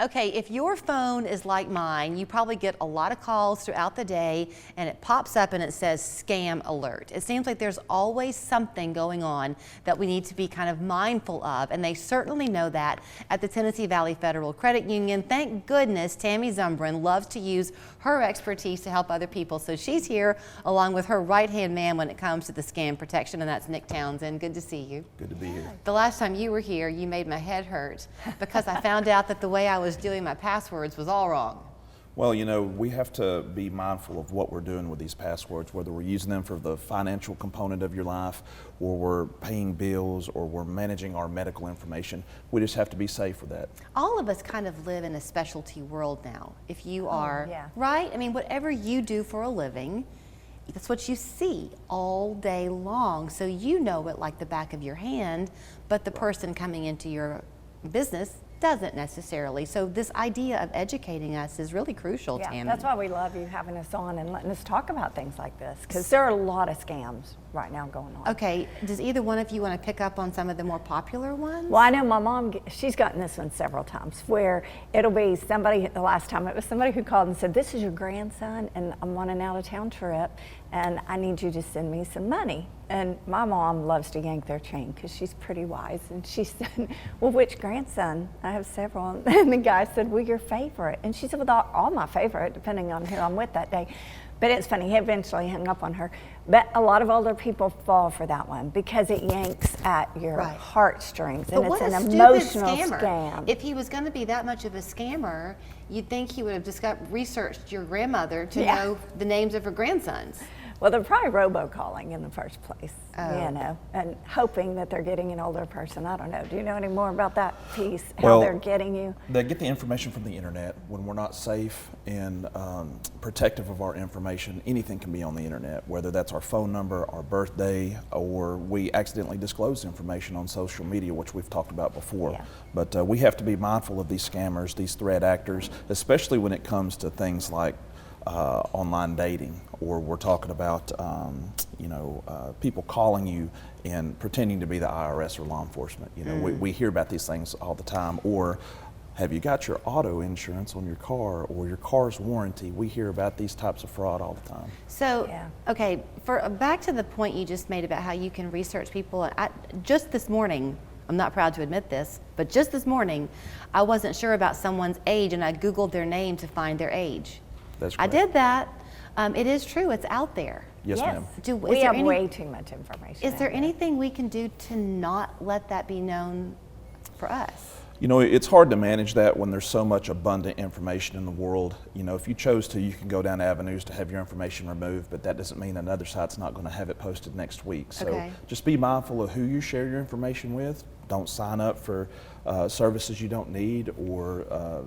Okay, if your phone is like mine, you probably get a lot of calls throughout the day and it pops up and it says scam alert. It seems like there's always something going on that we need to be kind of mindful of, and they certainly know that at the Tennessee Valley Federal Credit Union. Thank goodness Tammy Zumbrin loves to use her expertise to help other people, so she's here along with her right-hand man when it comes to the scam protection, and that's Nick Townsend. Good to see you. Good to be here. The last time you were here, you made my head hurt because I found out that the way I was doing my passwords was all wrong. Well, you know, we have to be mindful of what we're doing with these passwords, whether we're using them for the financial component of your life, or we're paying bills, or we're managing our medical information. We just have to be safe with that. All of us kind of live in a specialty world now. If you are, right? I mean, whatever you do for a living, that's what you see all day long. So you know it like the back of your hand, but the person coming into your business doesn't necessarily. So this idea of educating us is really crucial, Tammy. That's why we love you having us on and letting us talk about things like this, because there are a lot of scams right now going on. Okay, does either one of you want to pick up on some of the more popular ones? Well, I know my mom, she's gotten this one several times, where it'll be somebody, the last time it was somebody who called and said, this is your grandson and I'm on an out-of-town trip and I need you to send me some money. And my mom loves to yank their chain because she's pretty wise. And she said, well, which grandson? I have several. And the guy said, well, your favorite. And she said, well, all my favorite, depending on who I'm with that day. But it's funny, he eventually hung up on her. But a lot of older people fall for that one because it yanks at your heartstrings. And but it's what an a emotional stupid scam. If he was going to be that much of a scammer, you'd think he would have just researched your grandmother to know the names of her grandsons. Well, they're probably robocalling in the first place, you know, and hoping that they're getting an older person. I don't know. Do you know any more about that piece, how they're getting you? They get the information from the internet. When we're not safe and protective of our information, anything can be on the internet, whether that's our phone number, our birthday, or we accidentally disclose information on social media, which we've talked about before. Yeah. But we have to be mindful of these scammers, these threat actors, especially when it comes to things like online dating, or we're talking about people calling you and pretending to be the IRS or law enforcement. You know, we hear about these things all the time. Or have you got your auto insurance on your car, or your car's warranty? We hear about these types of fraud all the time. So, okay, back to the point you just made about how you can research people. Just this morning, I'm not proud to admit this, but just this morning, I wasn't sure about someone's age and I Googled their name to find their age. That's I correct. did that. It is true. It's out there. Yes, ma'am. We have way too much information. Is there anything we can do to not let that be known for us? You know, it's hard to manage that when there's so much abundant information in the world. You know, if you chose to, you can go down avenues to have your information removed, but that doesn't mean another site's not going to have it posted next week. So just be mindful of who you share your information with. Don't sign up for services you don't need, or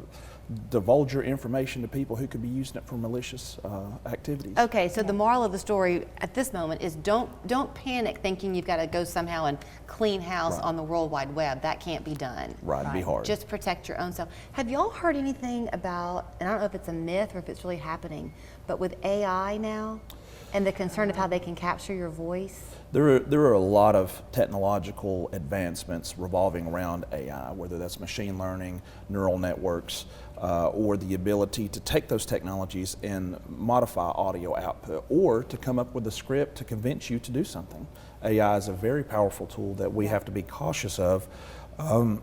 divulge your information to people who could be using it for malicious activities. Okay, so the moral of the story at this moment is don't panic thinking you've got to go somehow and clean house on the World Wide Web. That can't be done. It'd be hard. Just protect your own self. Have y'all heard anything about, and I don't know if it's a myth or if it's really happening, but with AI now and the concern of how they can capture your voice? There are a lot of technological advancements revolving around AI, whether that's machine learning, neural networks, or the ability to take those technologies and modify audio output, or to come up with a script to convince you to do something. AI is a very powerful tool that we have to be cautious of.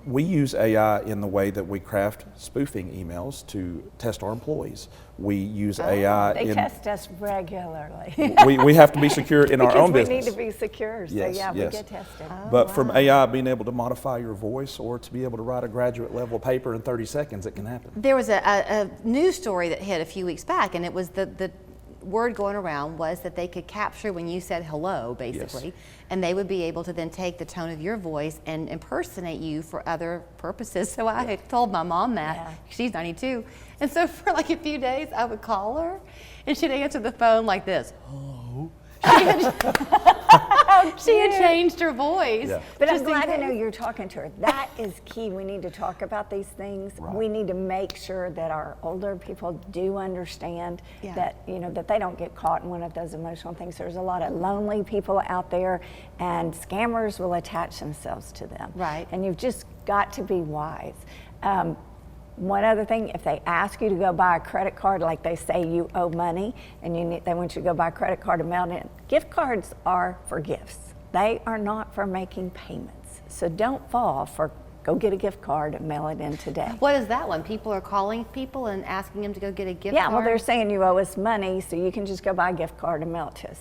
We use AI in the way that we craft spoofing emails to test our employees. We use AI. They test us regularly. we have to be secure in our own business. We need to be secure, so we get tested. But from AI being able to modify your voice, or to be able to write a graduate level paper in 30 seconds, it can happen. There was a news story that hit a few weeks back, and it was the word going around was that they could capture when you said hello, basically, and they would be able to then take the tone of your voice and impersonate you for other purposes. So I had told my mom that. She's 92. And so for like a few days, I would call her, and she'd answer the phone like this. Hello. She had changed her voice. But I'm glad to know you're talking to her. That is key. We need to talk about these things. We need to make sure that our older people do understand that, you know, that they don't get caught in one of those emotional things. There's a lot of lonely people out there, and scammers will attach themselves to them. Right. And you've just got to be wise. One other thing, if they ask you to go buy a credit card, like they say you owe money and they want you to go buy a credit card and mail it in, gift cards are for gifts. They are not for making payments. So don't fall for go get a gift card and mail it in today. What is that one? People are calling people and asking them to go get a gift Yeah, card? well, they're saying you owe us money, so you can just go buy a gift card and mail it to us.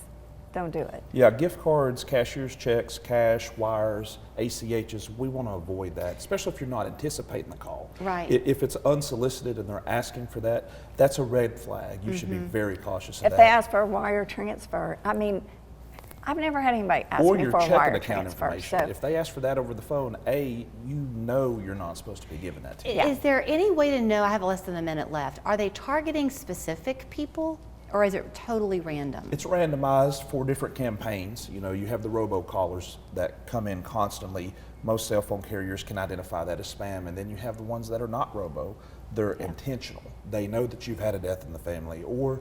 Don't do it. Yeah, gift cards, cashier's checks, cash, wires, ACHs, we want to avoid that, especially if you're not anticipating the call. Right. If it's unsolicited and they're asking for that, that's a red flag. You should be very cautious of If that. they ask for a wire transfer, I mean, I've never had anybody ask Or me your for a checking wire account transfer. information. So If they ask for that over the phone, you know you're not supposed to be giving that to them. Yeah. Is there any way to know, I have less than a minute left, are they targeting specific people or is it totally random? It's randomized for different campaigns. You know, you have the robocallers that come in constantly. Most cell phone carriers can identify that as spam, and then you have the ones that are not robo. They're intentional. They know that you've had a death in the family, or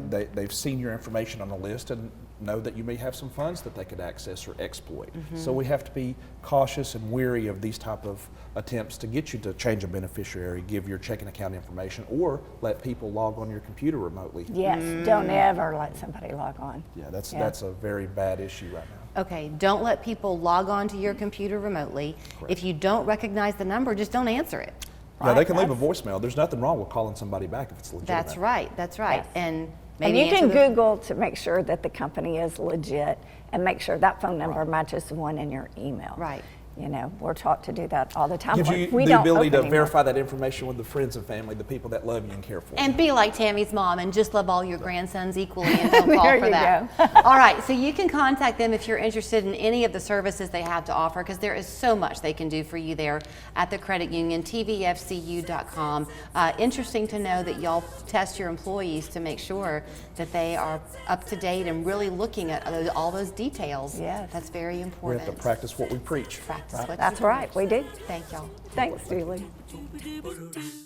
they've seen your information on the list and know that you may have some funds that they could access or exploit. So we have to be cautious and wary of these type of attempts to get you to change a beneficiary, give your checking account information, or let people log on your computer remotely. yes, don't ever let somebody log on. Yeah, that's a very bad issue right now. Okay, don't let people log on to your computer remotely. If you don't recognize the number, just don't answer it. Yeah, they can leave a voicemail. There's nothing wrong with calling somebody back if it's legitimate. That's right, that's right. Yes. And And maybe you can answer the- Google to make sure that the company is legit and make sure that phone number matches the one in your email. Right. You know, we're taught to do that all the time. Gives you We the don't ability to open email. verify that information with the friends and family, the people that love you and care for you. And be like Tammy's mom and just love all your grandsons equally and don't fall There for you that. go. All right, so you can contact them if you're interested in any of the services they have to offer because there is so much they can do for you there at the credit union, tvfcu.com. Interesting to know that y'all test your employees to make sure that they are up to date and really looking at all those details. Yes. That's very We important. have to practice what we preach. Practice what you That's right, we do. Thank y'all. Thanks, Julie.